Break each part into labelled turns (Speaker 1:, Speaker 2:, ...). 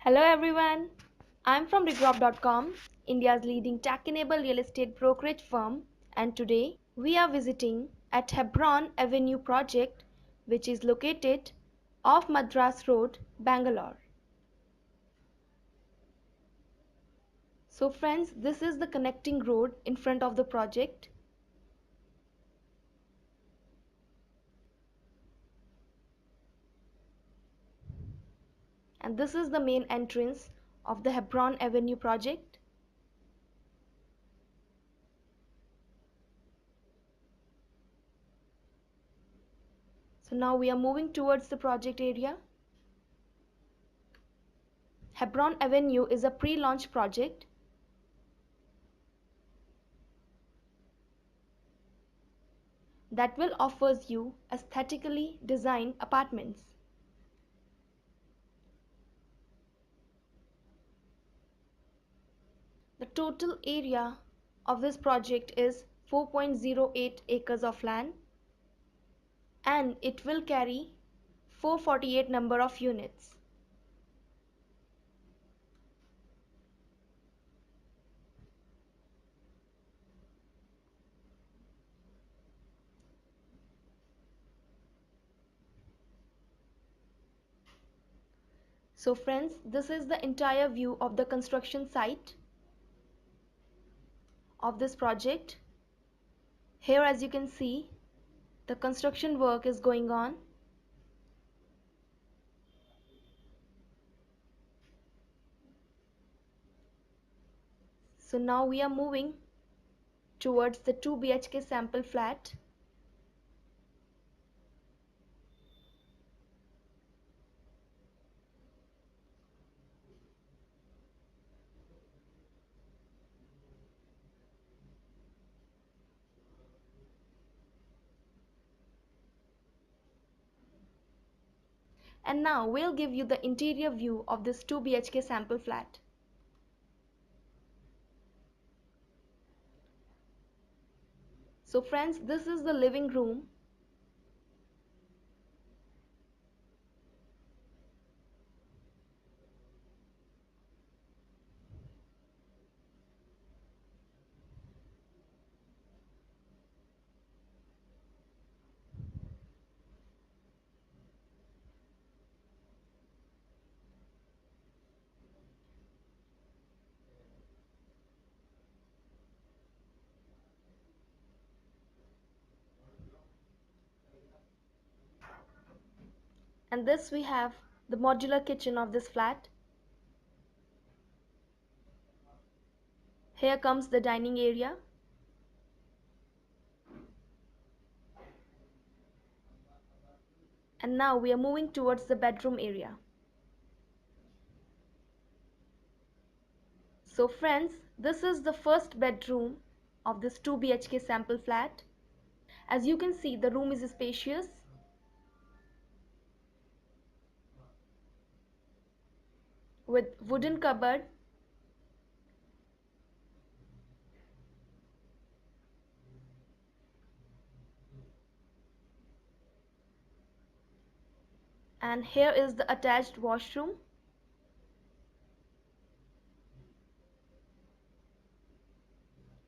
Speaker 1: Hello everyone, I'm from Regrob.com, India's leading tech-enabled real estate brokerage firm, and today we are visiting at Hebron Avenue project, which is located off Madras Road, Bangalore. So friends, this is the connecting road in front of the project. And this is the main entrance of the Hebron Avenue project. So now we are moving towards the project area. Hebron Avenue is a pre-launch project that will offers you aesthetically designed apartments. The total area of this project is 4.08 acres of land, and it will carry 448 number of units. So friends, this is the entire view of the construction site of this project. Here, as you can see, the construction work is going on. So now we are moving towards the 2 BHK sample flat. And now we'll give you the interior view of this 2 BHK sample flat. So friends, this is the living room. And this we have the modular kitchen of this flat. Here comes the dining area. And now we are moving towards the bedroom area. So friends, this is the first bedroom of this 2 BHK sample flat. As you can see, the room is spacious. With wooden cupboard. And here is the attached washroom.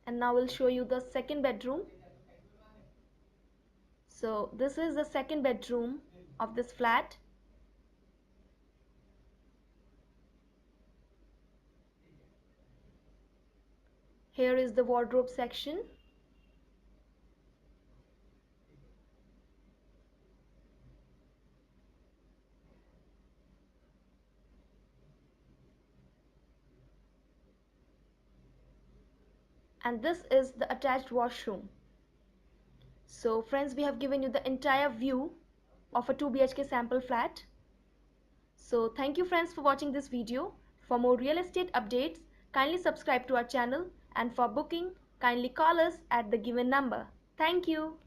Speaker 1: And now we'll show you the second bedroom. So this is the second bedroom of this flat. Here is the wardrobe section. And this is the attached washroom. So friends, we have given you the entire view of a 2 BHK sample flat. So thank you friends for watching this video. For more real estate updates, kindly subscribe to our channel, and for booking, kindly call us at the given number. Thank you.